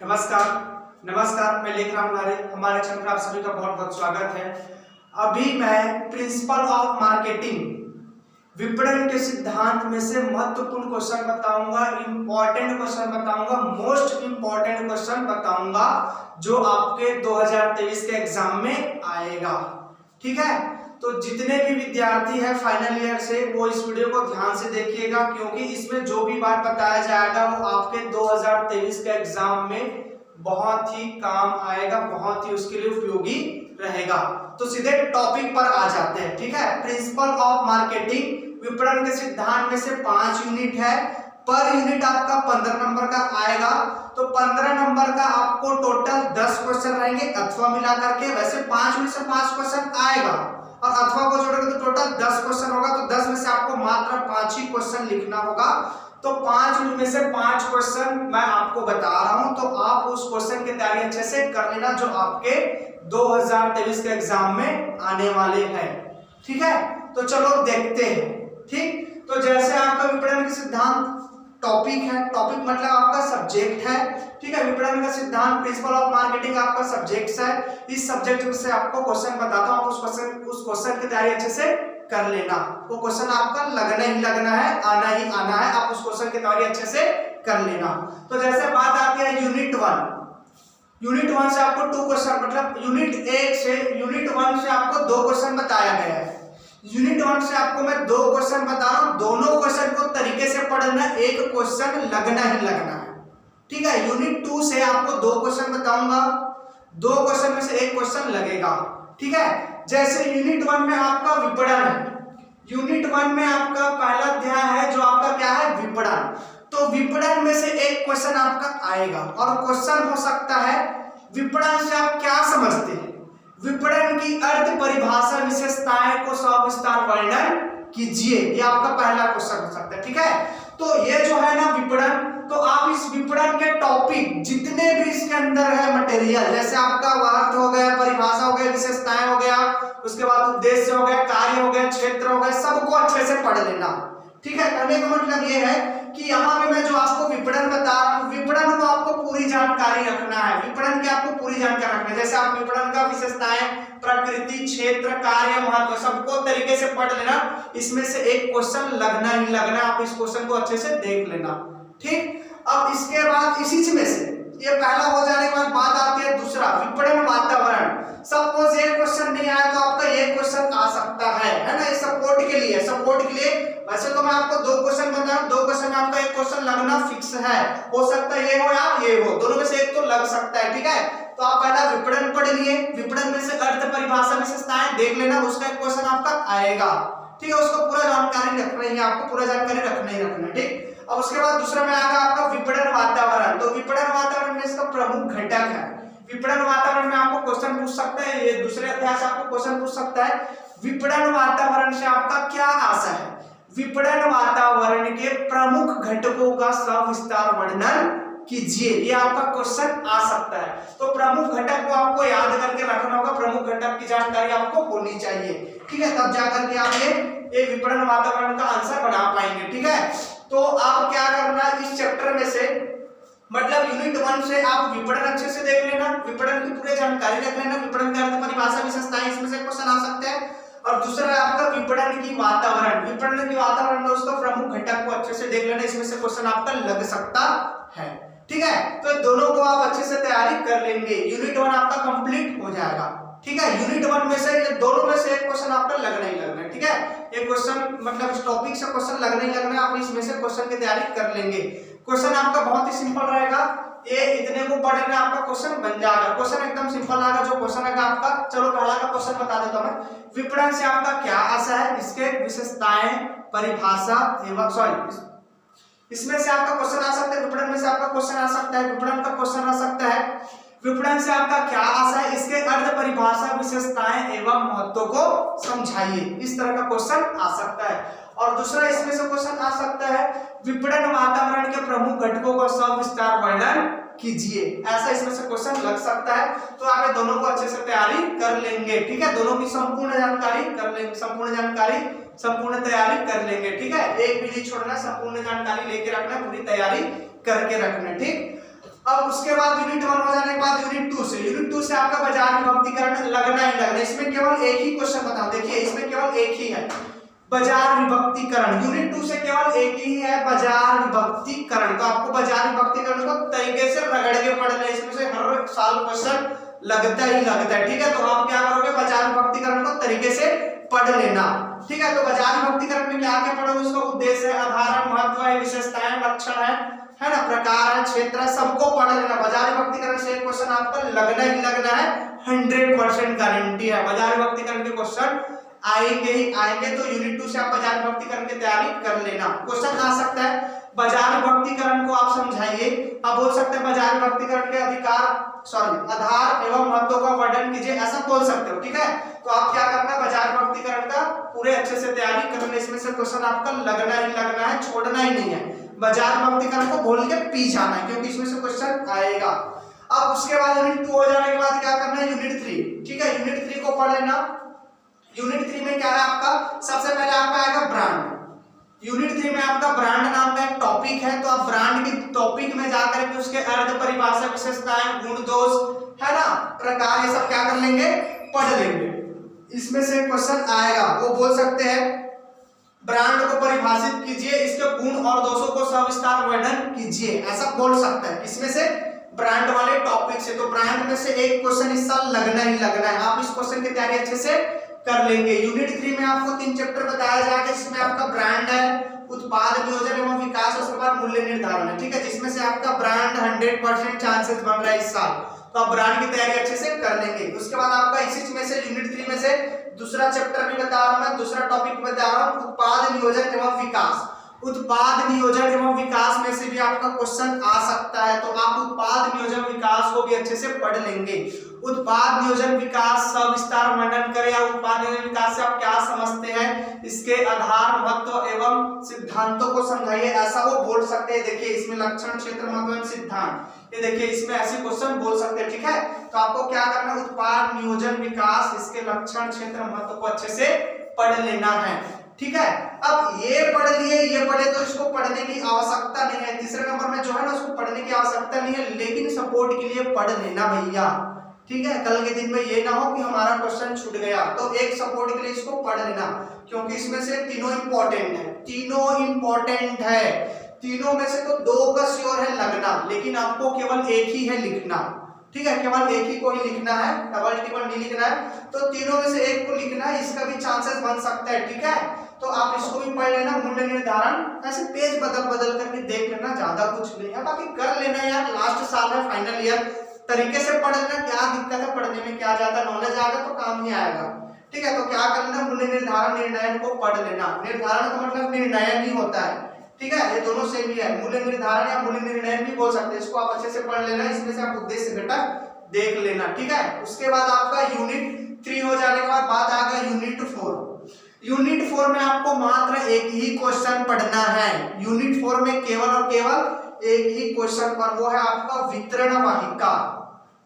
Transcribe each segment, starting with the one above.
नमस्कार नमस्कार, मैं लेकर हमारे चैनल पर आप सभी का बहुत बहुत स्वागत है। अभी मैं प्रिंसिपल ऑफ मार्केटिंग विपणन के सिद्धांत में से महत्वपूर्ण क्वेश्चन बताऊंगा, इंपॉर्टेंट क्वेश्चन बताऊंगा, मोस्ट इंपॉर्टेंट क्वेश्चन बताऊंगा जो आपके 2023 के एग्जाम में आएगा। ठीक है, तो जितने भी विद्यार्थी हैं फाइनल ईयर से वो इस वीडियो को ध्यान से देखिएगा, क्योंकि इसमें जो भी बात बताया जाएगा वो आपके 2023 के एग्जाम में बहुत ही काम आएगा, बहुत ही उसके लिए उपयोगी रहेगा। तो सीधे टॉपिक पर आ जाते हैं। ठीक है, प्रिंसिपल ऑफ मार्केटिंग विपणन के सिद्धांत में से 5 यूनिट है। पर यूनिट आपका 15 नंबर का आएगा। तो 15 नंबर का आपको टोटल 10 क्वेश्चन रहेंगे अथवा मिला करके। वैसे 5 यूनिट से 5 क्वेश्चन आएगा और अथवा को जोड़ोगे तो टोटल 10 क्वेश्चन होगा। तो 10 में से आपको मात्र 5 ही क्वेश्चन लिखना होगा। तो 5 में से 5 क्वेश्चन मैं आपको बता रहा हूं, तो आप उस क्वेश्चन की तैयारी अच्छे से कर लेना जो आपके 2023 के एग्जाम में आने वाले हैं। ठीक है, तो चलो देखते हैं। ठीक, तो जैसे आपका विपणन के सिद्धांत टॉपिक है, टॉपिक मतलब आपका सब्जेक्ट है। ठीक है, विपणन का सिद्धांत प्रिंसिपल ऑफ मार्केटिंग आपका सब्जेक्ट है। इस सब्जेक्ट में से आपको क्वेश्चन बताता हूं, उस क्वेश्चन की तैयारी अच्छे से कर लेना। वो क्वेश्चन आपका लगना ही लगना है, आना ही आना है। आप उस क्वेश्चन की तैयारी अच्छे से कर लेना। तो जैसे बात आती है यूनिट 1 से आपको 2 क्वेश्चन, मतलब यूनिट 1 से यूनिट 1 से आपको 2 क्वेश्चन बताया गया है। यूनिट 1 से आपको मैं 2 क्वेश्चन बता रहा हूं, दोनों क्वेश्चन को तरीके से पढ़ना, एक क्वेश्चन लगना ही लगना है। ठीक है, यूनिट 2 से आपको 2 क्वेश्चन बताऊंगा, 2 क्वेश्चन में से एक क्वेश्चन लगेगा। ठीक है, जैसे यूनिट 1 में आपका विपणन है। यूनिट 1 में आपका पहला अध्याय है जो आपका क्या है, विपणन। तो विपणन में से एक क्वेश्चन आपका आएगा और क्वेश्चन हो सकता है विपणन से आप क्या समझते हैं, विपणन की अर्थ परिभाषा विशेषताएं को सविस्तार वर्णन कीजिए। ये आपका पहला क्वेश्चन हो सकता है। ठीक है, तो ये जो है ना विपणन, तो आप इस विपणन के टॉपिक जितने भी इसके अंदर है मटेरियल, जैसे आपका अर्थ हो गया, परिभाषा हो गया, विशेषताएं हो गया, उसके बाद उद्देश्य हो गया, कार्य हो गया, क्षेत्र हो गया, सबको अच्छे से पढ़ लेना। ठीक है, कहने का मतलब ये है कि यहाँ पे मैं जो आपको विपणन बता रहा हूँ, विपणन को आपको पूरी जानकारी रखना है। विपणन की आपको पूरी जानकारी रखना है। जैसे आप विपणन का विशेषताएं, प्रकृति, क्षेत्र, कार्य, महत्व सबको तरीके से पढ़ लेना। इसमें से एक क्वेश्चन लगना ही लगना, आप इस क्वेश्चन को अच्छे से देख लेना। ठीक, अब इसके बाद इसी में से ये पहला हो जाने के बाद बात आती है दूसरा, विपणन वातावरण। सपोज ये क्वेश्चन नहीं आया तो आपका ये क्वेश्चन आ सकता है ना, ये सपोर्ट के लिए, सपोर्ट के लिए। वैसे तो मैं आपको 2 क्वेश्चन बता रहा हूं, 2 क्वेश्चन में आपका एक क्वेश्चन लगना फिक्स है। हो सकता है ये हो या ये हो, दोनों में से एक तो लग सकता है। ठीक है, तो आप पहला विपणन पढ़ लिए, विपणन में से अर्थ परिभाषा विशेषताएं देख लेना, उसका एक क्वेश्चन आपका आएगा। ठीक है, उसको पूरा जानकारी रखना है, आपको पूरा जानकारी रखना ही रखना है। ठीक, अब उसके बाद दूसरा में आएगा आपका विपणन वातावरण। तो विपणन वातावरण में इसका प्रमुख घटक है। विपणन वातावरण में आपको क्वेश्चन पूछ सकता है, ये दूसरे अध्याय से आपको क्वेश्चन पूछ सकता है, विपणन वातावरण से आपका क्या आशा है, विपणन वातावरण के प्रमुख घटकों का सविस्तार वर्णन कीजिए। ये आपका क्वेश्चन आ सकता है। तो प्रमुख घटक को आपको याद करके रखना होगा, प्रमुख घटक की जानकारी आपको होनी चाहिए। ठीक है, तब जाकर के आप ये विपणन वातावरण का आंसर बना पाएंगे। ठीक है, तो आप क्या करना, इस चैप्टर में से मतलब यूनिट 1 से आप विपणन अच्छे से देख लेना, विपणन की पूरी जानकारी रख लेना, विपणन का अर्थ परिभाषा विशेषताएं, इसमें से क्वेश्चन आ सकते हैं। और दूसरा है आपका विपणन की वातावरण। विपणन की वातावरण में उसका प्रमुख घटक को अच्छे से देख लेना, इसमें से क्वेश्चन आपका लग सकता है। ठीक है, तो दोनों को आप अच्छे से तैयारी कर लेंगे, यूनिट 1 आपका कंप्लीट हो जाएगा। ठीक है, यूनिट 1 में से दोनों में से एक क्वेश्चन आपका लगना ही लगना है। ठीक है, एक क्वेश्चन मतलब इस टॉपिक से क्वेश्चन लगना ही लगना है, आप इसमें से क्वेश्चन की तैयारी कर लेंगे। क्वेश्चन आपका बहुत ही सिंपल रहेगा, ये इतने को पढ़ने आपका क्वेश्चन बन जाएगा। क्वेश्चन एकदम सिंपल आएगा, जो क्वेश्चन आएगा आपका, चलो पहला का क्वेश्चन बता देता हूं मैं। विपणन से आपका क्या आशा है, इसके विशेषताएं, परिभाषा एवं इसमें से आपका क्वेश्चन आ सकता है, विपणन में से आपका क्वेश्चन आ सकता है, विपणन का क्वेश्चन आ सकता है। विपणन से आपका क्या आशा है, इसके अर्थ, परिभाषा, विशेषताएं एवं महत्व को समझाइए। इस तरह का क्वेश्चन आ सकता है। और दूसरा इसमें से क्वेश्चन आ सकता है, विपणन वातावरण के प्रमुख घटकों का सविस्तार वर्णन कीजिए। ऐसा इसमें से क्वेश्चन लग सकता है। तो आप ये दोनों को अच्छे से तैयारी कर लेंगे। ठीक है, दोनों की संपूर्ण जानकारी कर लेंगे, संपूर्ण तैयारी कर लेंगे। ठीक है, एक भी नहीं छोड़ना, संपूर्ण जानकारी लेके रखना, पूरी तैयारी करके रखना। ठीक, अब उसके बाद यूनिट 1 हो जाने के बाद यूनिट 2 से आपका बाजार विभक्तिकरण लगना ही लगना। इसमें केवल एक ही क्वेश्चन बताओ, देखिए इसमें केवल एक ही है बाजार विभक्तिकरण। यूनिट 2 से केवल एक ही है बाजार विभक्तिकरण। तो आपको बाजार विभक्तिकरण को तरीके से रगड़ के पढ़ना है, इसमें से हर साल क्वेश्चन लगता ही लगता है। ठीक है, तो आप क्या करोगे, बाजार विभक्तिकरण को तरीके से पढ़ लेना। ठीक है, तो बाजार विभक्तिकरण में क्या क्या पढ़ोगे, उसका उद्देश्य है, आधार, महत्व है, विशेषताएं, लक्षण है ना, प्रकार है, क्षेत्र है, सबको पढ़ लेना। बाजार विभक्तिकरण से एक क्वेश्चन आपका लगना ही लगना है, 100% गारंटी है। बाजार विभक्तिकरण के क्वेश्चन आएंगे ही आएंगे। तो यूनिट 2 से आप बाजार विभक्तिकरण की तैयारी कर लेना। क्वेश्चन आ सकता है बाजार विभक्तिकरण को आप समझाइए। आप बोल सकते हैं बाजार विभक्तिकरण के आधार एवं महत्व का वर्णन कीजिए, ऐसा बोल सकते हो। ठीक है, तो आप क्या करना, बाजार विभक्तिकरण का पूरे अच्छे से तैयारी करना। इसमें से क्वेश्चन आपका लगना ही लगना है, छोड़ना ही नहीं है। बाजार विभक्तिकरण को बोल के पी जाना है, क्योंकि इसमें से क्वेश्चन आएगा। अब उसके बाद यूनिट 2 हो जाने के बाद क्या करना है, यूनिट 3। ठीक है, यूनिट 3 को पढ़ लेना। यूनिट 3 में क्या है आपका, सबसे पहले आपका आएगा ब्रांड। यूनिट 3 में आपका ब्रांड नाम का एक टॉपिक है। तो आप ब्रांड के टॉपिक में जाकर के उसके अर्थ, परिभाषा, विशेषताएं, गुण दोष है ना, प्रकार, ये सब क्या कर लेंगे, पढ़ लेंगे। इसमें से क्वेश्चन आएगा, वो बोल सकते हैं ब्रांड को परिभाषित कीजिए, इसके गुण और दोषों को सविस्तार वर्णन कीजिए, ऐसा बोल सकता है। इसमें से ब्रांड वाले टॉपिक से। तो ब्रांड में से एक क्वेश्चन इस साल लगना ही लगना है। आप इस क्वेश्चन की तैयारी अच्छे से कर लेंगे। यूनिट 3 में आपको 3 चैप्टर बताया जाएगा। इसमें आपका ब्रांड है, उत्पाद नियोजन एवं विकास, उसके बाद मूल्य निर्धारण है। ठीक है, जिसमें से आपका ब्रांड 100% चांसेस बन रहा है इस साल। तो आप ब्रांड की तैयारी अच्छे से कर लेंगे। उसके बाद आपका इसी में से यूनिट 3 में से दूसरा चैप्टर भी बता रहा हूं मैं, दूसरा टॉपिक बता रहा हूं, उत्पाद नियोजन एवं विकास। उत्पाद नियोजन एवं विकास में से भी आपका क्वेश्चन आ सकता है। तो आप उत्पाद नियोजन विकास को भी अच्छे से पढ़ लेंगे। उत्पाद नियोजन विकास सविस्तार वर्णन करें, या उत्पाद नियोजन विकास से आप क्या समझते हैं, इसके आधार, महत्व एवं सिद्धांतों को समझाइए, ऐसा वो बोल सकते हैं। देखिए इसमें लक्षण, क्षेत्र, महत्व, सिद्धांत, ये देखिए इसमें ऐसे क्वेश्चन बोल सकते हैं। ठीक है, तो आपको क्या करना, उत्पाद नियोजन विकास, इसके लक्षण, क्षेत्र, महत्व को अच्छे से पढ़ लेना है। ठीक है, अब ये पढ़ लिए, ये पढ़े तो इसको पढ़ने की आवश्यकता नहीं है। तीसरे नंबर में जो है ना, उसको पढ़ने की आवश्यकता नहीं है, लेकिन सपोर्ट के लिए पढ़ लेना भैया। ठीक है, कल के दिन में ये ना हो कि हमारा क्वेश्चन छूट गया, तो एक सपोर्ट के लिए इसको पढ़ लेना, क्योंकि इसमें से तीनों इंपॉर्टेंट है। तीनों इंपॉर्टेंट है, तीनों में से तो 2 का श्योर है लगना, लेकिन आपको केवल एक ही है लिखना। ठीक है, केवल एक ही को ही लिखना है, डबल टिपल नहीं लिखना है। तो तीनों में से एक को लिखना है, इसका भी चांसेस बन सकता है। ठीक है, तो आप इसको भी पढ़ लेना। मूल्य निर्धारण ऐसे पेज बदल बदल करके देख लेना, ज्यादा कुछ नहीं है, बाकी कर लेना यार, लास्ट साल है, फाइनल ईयर, तरीके से पढ़ लेना। क्या दिक्कत है पढ़ने में, क्या ज्यादा नॉलेज आएगा तो काम ही आएगा। ठीक है, तो क्या करना, मूल्य निर्धारण, निर्णय को पढ़ लेना। निर्धारण का मतलब निर्णय ही होता है। ठीक है, ये दोनों सेम ही है, मूल्य निर्धारण या मूल्य निर्णय भी बोल सकते हैं। इसको आप अच्छे से पढ़ लेना, इसमें से आप उद्देश्य घटक देख लेना। ठीक है, उसके बाद आपका यूनिट 3 हो जाने के बाद बात आ गया यूनिट 4। यूनिट 4 में आपको मात्र एक ही क्वेश्चन पढ़ना है। यूनिट 4 में केवल और केवल एक ही क्वेश्चन पर, वो है आपका वितरण वाहिका।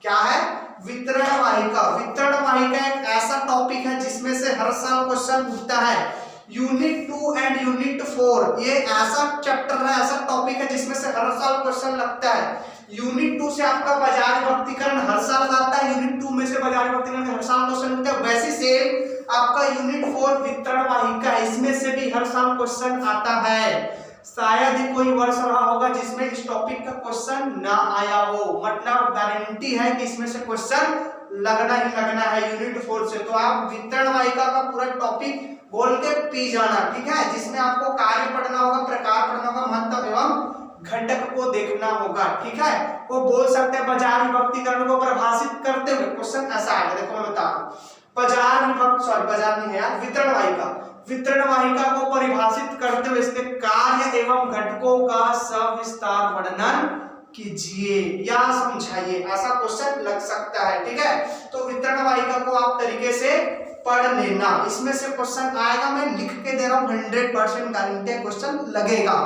क्या है, वितरण वाहिका। वितरण वाहिका एक ऐसा टॉपिक है जिसमें से हर साल क्वेश्चन उठता है। यूनिट 2 एंड यूनिट 4 ये ऐसा चैप्टर है, ऐसा टॉपिक है जिसमें से हर साल क्वेश्चन लगता है। यूनिट 2 से आपका बाजार विभक्तिकरण हर साल आता है, यूनिट 2 में से बाजार विभक्तिकरण हर साल क्वेश्चन उठता है। वैसे सेम आपका यूनिट 4 वितरण वाहिका, इसमें से भी हर साल क्वेश्चन आता है। शायद ही कोई वर्ष रहा होगा जिसमें इस टॉपिक का क्वेश्चन ना आया हो, मतलब गारंटी है कि इसमें से क्वेश्चन लगना ही लगना है यूनिट 4 से। तो आप वितरण वाहिका का पूरा टॉपिक बोल के पी जाना। ठीक है, जिसमें आपको कार्य पढ़ना होगा, प्रकार पढ़ना होगा, महत्व एवं घटक को देखना होगा। ठीक है, वो बोल सकते हैं बाजार विभक्तिकरण को परिभाषित करते हुए क्वेश्चन ऐसा आएगा। देखो मैं बता रहा हूं, बाजार नहीं है यार, वितरण वाहिका। वितरण वाहिका को परिभाषित करते हुए इसके कार्य एवं घटकों का सविस्तार वर्णन कीजिए या समझाइए, ऐसा क्वेश्चन लग सकता है। ठीक है, तो वितरण वाहिका को आप तरीके से पढ़ लेना, इसमें से क्वेश्चन आएगा। मैं लिख के दे रहा हूं, 100% गारंटी है क्वेश्चन लगेगा।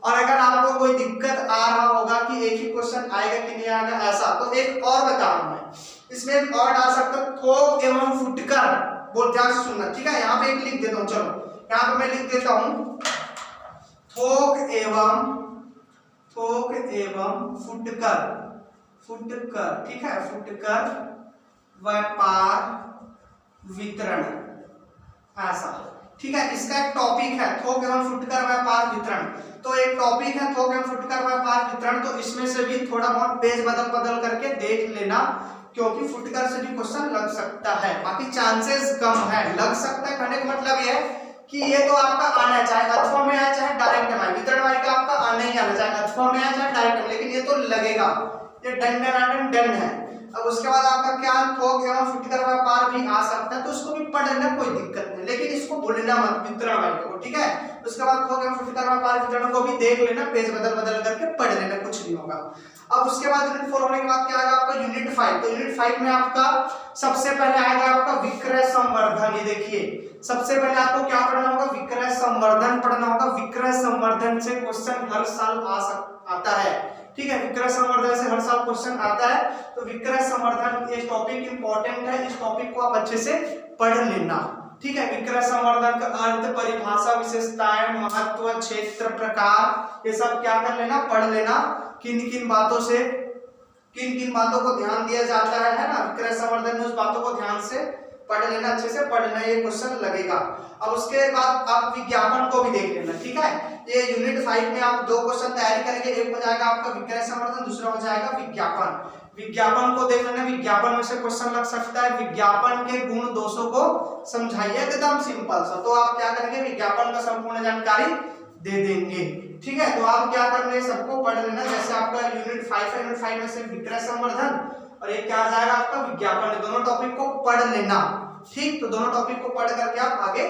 और अगर आपको कोई दिक्कत आ रहा होगा कि एक ही क्वेश्चन आएगा कि नहीं आएगा ऐसा, तो एक और बता रहा हूं मैं, इसमें एक और डाल सकता हूं, थोक एवं फुटकर। बहुत ध्यान से सुनना। ठीक है, यहाँ पे एक लिख देता हूँ, चलो यहाँ पे मैं लिख देता हूं, थोक एवं थोक एवं फुटकर, फुटकर, ठीक है, फुटकर व्यापार वितरण, ऐसा, ठीक है। इसका एक टॉपिक है थोक एवं फुटकर व्यापार वितरण, तो एक टॉपिक है थोक एवं फुटकर व्यापार वितरण, तो इसमें से भी थोड़ा बहुत पेज बदल बदल करके देख लेना, क्योंकि फुटकर से भी क्वेश्चन लग सकता है, बाकी चांसेस कम है, लग सकता है। कहने का मतलब ये है कि ये तो आपका आना है, चाहे अथवा में आए चाहे डायरेक्ट में आए, वितरण वाली का आपका आना ही आना, चाहे अथवा में आए चाहे डायरेक्ट में, लेकिन ये तो लगेगा, ये डन है। अब उसके बाद आपका क्या थोक एवं फुटकर व्यापार भी आ सकता है, तो उसको भी पढ़ लेना, कोई दिक्कत नहीं, लेकिन इसको भूलना मत वितरण वाली को, ठीक है। उसके बाद थोक एवं फुटकर व्यापार वितरण को भी देख लेना, पेज बदल बदल करके पढ़ लेना, कुछ नहीं होगा। अब उसके बाद यूनिट 4 होने के बाद क्या आएगा आपका यूनिट 5, तो यूनिट 5 में आपका सबसे पहले आएगा आपका विक्रय संवर्धन। ये देखिए सबसे पहले आपको क्या पढ़ना होगा, विक्रय संवर्धन पढ़ना होगा। विक्रय संवर्धन से क्वेश्चन हर साल आता है, ठीक है, विक्रय संवर्धन से हर साल क्वेश्चन आता है, तो विक्रय संवर्धन ये टॉपिक इंपॉर्टेंट है, इस टॉपिक को आप अच्छे से पढ़ लेना, ठीक है। विक्रय संवर्धन का अर्थ, परिभाषा, विशेषताएं, महत्व, क्षेत्र, प्रकार, ये सब क्या कर लेना, पढ़ लेना, किन किन बातों को ध्यान दिया जाता है ना विक्रय संवर्धन में, उस बातों को ध्यान से पढ़ लेना, अच्छे से पढ़ लेना, ये क्वेश्चन लगेगा। अब उसके बाद आप विज्ञापन को भी देख लेना, ठीक है। ये यूनिट 5 में आप 2 क्वेश्चन तैयारी करेंगे, एक हो जाएगा आपका विक्रय संवर्धन, दूसरा हो जाएगा विज्ञापन। विज्ञापन को देख लेना, विज्ञापन में से क्वेश्चन लग सकता है, विज्ञापन के गुण दोषों को समझाइए, एकदम सिंपल सा, तो आप क्या करेंगे, विज्ञापन का संपूर्ण जानकारी दे देंगे, ठीक है। तो आप क्या करना है, सबको पढ़ लेना, जैसे आपका यूनिट 5 है, यूनिट 5 में से विक्रय संवर्धन और एक क्या आ जाएगा आपका विज्ञापन, दोनों टॉपिक को पढ़ लेना, ठीक। तो दोनों टॉपिक को पढ़ करके आप आगे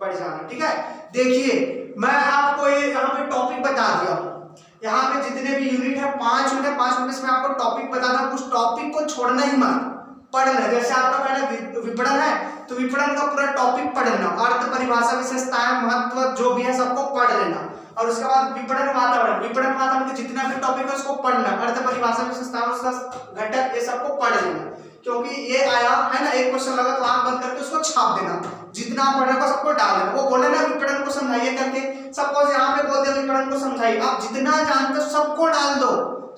बढ़ जाना, ठीक है। देखिए मैं आपको ये यहाँ पे टॉपिक बता दिया हूँ, यहाँ पे जितने भी यूनिट है 5 यूनिट है, 5 यूनिट में आपको टॉपिक बता दूं, उस टॉपिक को छोड़ना ही मत, पढ़ना। जैसे आपका पहले विपणन है, तो विपणन का पूरा टॉपिक पढ़ना, अर्थ, परिभाषा, विशेषताएं, महत्व, जो भी है सबको पढ़ लेना। और उसके बाद विपणन वातावरण के जितना भी टॉपिक है उसको पढ़ना, अर्थ, परिभाषा, विशेषताएं, उसका घटक, ये सबको पढ़ लेना, क्योंकि ये आया है ना, एक क्वेश्चन लगा तो आंख बंद करके उसको छाप देना, जितना आप पढ़ रहे हो सबको डाल देना। वो बोले ना विपणन को समझाइए करके, सपोज यहाँ पे बोल दिया विपणन को समझाइए, आप जितना जानते हो सबको डाल दो,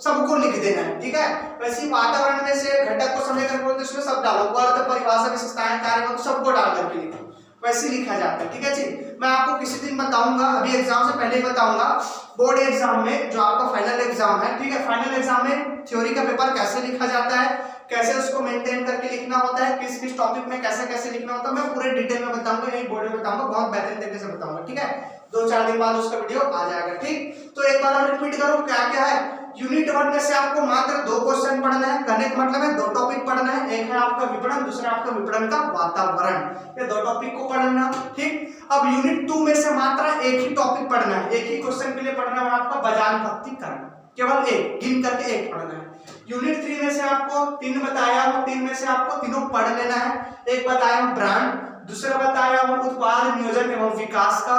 सबको लिख देना है, ठीक है। वैसे वातावरण में से घटक को समझ कर बोलते उसमें सब डालो, अर्थ, परिभाषा, विशेषताएं, कार्य, सबको डाल करके लिखो, वैसे लिखा जाता है, ठीक है जी। मैं आपको किसी दिन बताऊंगा, अभी एग्जाम से पहले ही बताऊंगा, बोर्ड एग्जाम में जो आपका फाइनल एग्जाम है, ठीक है, फाइनल एग्जाम में थ्योरी का पेपर कैसे लिखा जाता है, कैसे उसको मेंटेन करके लिखना होता है, किस किस टॉपिक में कैसे कैसे लिखना होता है, मैं पूरे डिटेल में बताऊंगा, यही बोर्ड में बताऊंगा, बहुत बेहतरीन तरीके से बताऊंगा, ठीक है। 2-4 दिन बाद उसका वीडियो आ जाएगा, ठीक। तो एक बार और रिपीट करूं, क्या क्या है, यूनिट 1 में से आपको मात्र 2 क्वेश्चन पढ़ना है, कहने का मतलब है 2 टॉपिक पढ़ना है, एक है आपका विपणन, दूसरा आपका विपणन का वातावरण, ये 2 टॉपिक को पढ़ना, ठीक। अब यूनिट 2 में से मात्र एक ही टॉपिक पढ़ना है, एक ही क्वेश्चन के लिए पढ़ना है आपका बाजार भक्तिकरण, केवल एक, गिन करके एक पढ़ना है। यूनिट 3 में से आपको 3 बताया हूं, 3 में से आपको तीनों पढ़ लेना है, एक बताया हूं ब्रांड, दूसरा बताया हूं उत्पाद नियोजन एवं विकास का,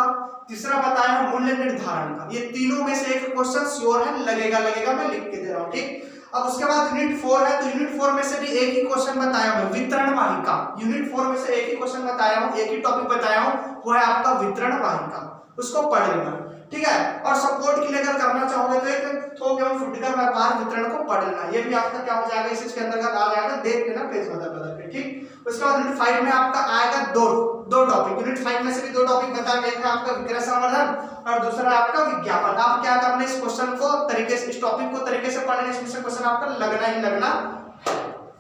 तीसरा बताया हूं मूल्य निर्धारण का। ये तीनों में से एक क्वेश्चन श्योर है, लगेगा, मैं लिख के दे रहा हूं, ठीक। अब उसके बाद यूनिट 4 है, तो यूनिट 4 में से भी एक ही क्वेश्चन बताया हूं, वितरण वाहिका। यूनिट 4 में से एक ही क्वेश्चन बताया हूं, एक ही टॉपिक बताया हूं, वो है आपका वितरण वाहिका, उसको पढ़ लेना, ठीक है। और सपोर्ट के लिए अगर करना चाहोगे तो एक थोक एवं फुटकर व्यापार वितरण को पढ़ लेना, ये भी आपका क्या हो जाएगा, इसी के अंतर्गत आ जाएगा, देख लेना पेज बदल के, ठीक। उसके बाद यूनिट 5 में आपका आएगा दो टॉपिक, यूनिट 5 में से भी 2 टॉपिक बताया, एक है आपका विक्रय संवर्धन और दूसरा आपका विज्ञापन। आप क्या करना, इस क्वेश्चन को तरीके से, इस टॉपिक को तरीके से पढ़ना, इसमें से क्वेश्चन आपका लगना ही लगना,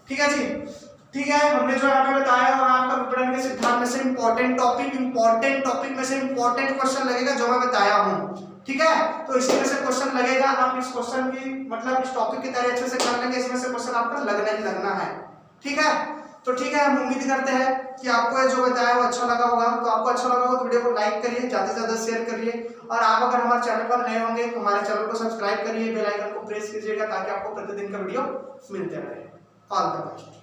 ठीक है जी, ठीक है। हमने जो यहाँ पे बताया वो आपका विपणन के सिद्धांत में से इंपॉर्टेंट टॉपिक में से इंपॉर्टेंट क्वेश्चन लगेगा जो मैं बताया हूँ, ठीक है। तो इसी में से क्वेश्चन लगेगा, आप इस क्वेश्चन की मतलब इस टॉपिक की तैयारी अच्छे से कर लेंगे, इसमें से क्वेश्चन आपका लगना ही लगना है, ठीक है। तो ठीक है, हम उम्मीद करते हैं कि आपको ये जो बताया वो अच्छा लगा होगा। तो आपको अच्छा लगा हो तो वीडियो को लाइक करिए, ज्यादा से ज्यादा शेयर करिए, और आप अगर हमारे चैनल पर नए होंगे तो हमारे चैनल को सब्सक्राइब करिए, बेल आइकन को प्रेस कीजिएगा ताकि आपको प्रतिदिन का वीडियो मिलते रहे। All the best.